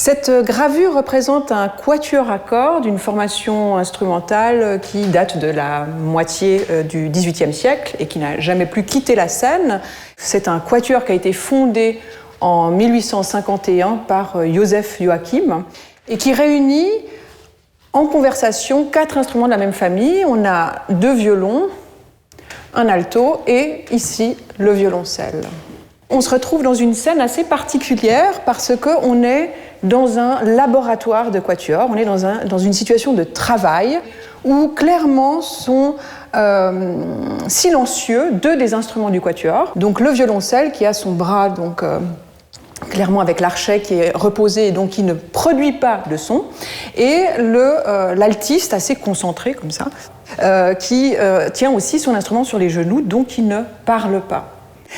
Cette gravure représente un quatuor à cordes, une formation instrumentale qui date de la moitié du XVIIIe siècle et qui n'a jamais plus quitté la scène. C'est un quatuor qui a été fondé en 1851 par Joseph Joachim et qui réunit en conversation 4 instruments de la même famille. On a 2 violons, un alto et ici le violoncelle. On se retrouve dans une scène assez particulière parce qu'on est dans un laboratoire de quatuor, on est dans une situation de travail où clairement sont silencieux 2 des instruments du quatuor. Donc le violoncelle qui a son bras clairement avec l'archet qui est reposé et donc qui ne produit pas de son, et l'altiste assez concentré comme ça, qui tient aussi son instrument sur les genoux, donc qui ne parle pas.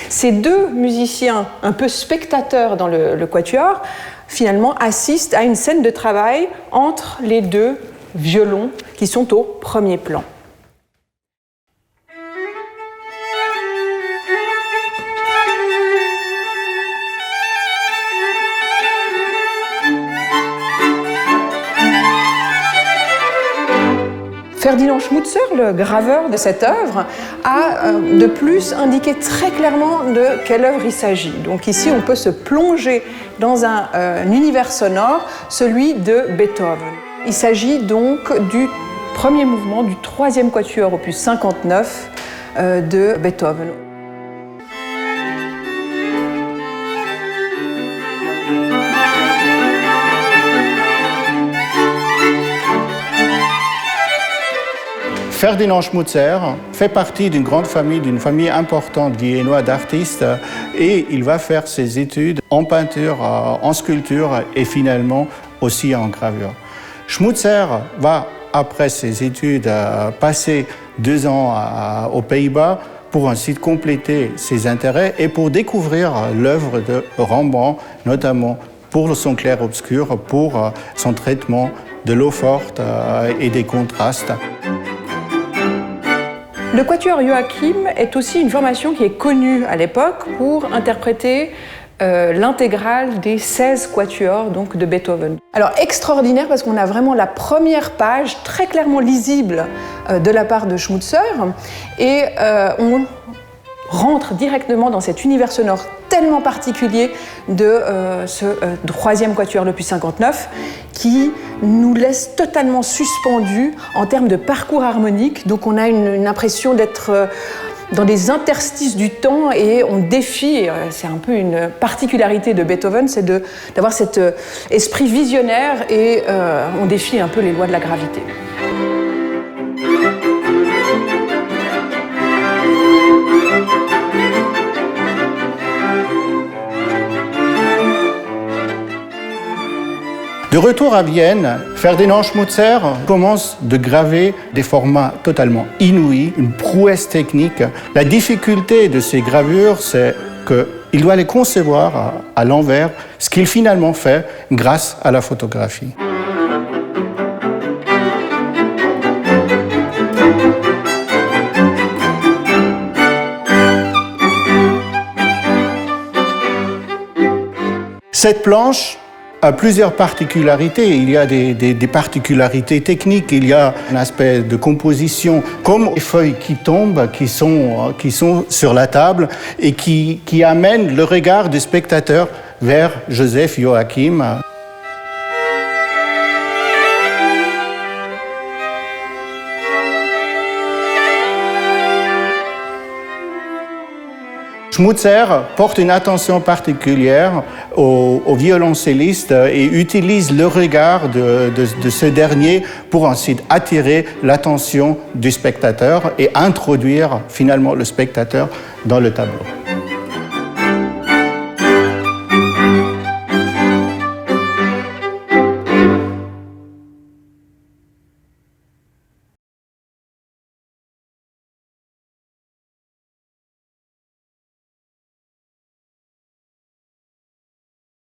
Ces 2 musiciens un peu spectateurs dans le quatuor finalement assistent à une scène de travail entre les 2 violons qui sont au premier plan. Ferdinand Schmutzer, le graveur de cette œuvre, a de plus indiqué très clairement de quelle œuvre il s'agit. Donc ici, on peut se plonger dans un univers sonore, celui de Beethoven. Il s'agit donc du premier mouvement du 3e quatuor, opus 59 de Beethoven. Ferdinand Schmutzer fait partie d'une grande famille, d'une famille importante viennoise d'artistes, et il va faire ses études en peinture, en sculpture et finalement aussi en gravure. Schmutzer va, après ses études, passer 2 ans aux Pays-Bas pour ensuite compléter ses intérêts et pour découvrir l'œuvre de Rembrandt, notamment pour son clair-obscur, pour son traitement de l'eau forte et des contrastes. Le quatuor Joachim est aussi une formation qui est connue à l'époque pour interpréter l'intégrale des 16 quatuors donc, de Beethoven. Alors extraordinaire parce qu'on a vraiment la première page très clairement lisible de la part de Schmutzer et on rentre directement dans cet univers sonore tellement particulier de ce 3e quatuor opus 59 qui nous laisse totalement suspendus en termes de parcours harmonique. Donc on a une impression d'être dans des interstices du temps et on défie, c'est un peu une particularité de Beethoven, c'est d'avoir cet esprit visionnaire et on défie un peu les lois de la gravité. De retour à Vienne, Ferdinand Schmutzer commence de graver des formats totalement inouïs, une prouesse technique. La difficulté de ces gravures, c'est qu'il doit les concevoir à l'envers, ce qu'il finalement fait grâce à la photographie. Cette planche a plusieurs particularités. Il y a des particularités techniques, il y a un aspect de composition, comme les feuilles qui tombent, qui sont sur la table et qui amènent le regard du spectateur vers Joseph Joachim. Schmutzer porte une attention particulière au violoncelliste et utilise le regard de ce dernier pour ensuite attirer l'attention du spectateur et introduire finalement le spectateur dans le tableau.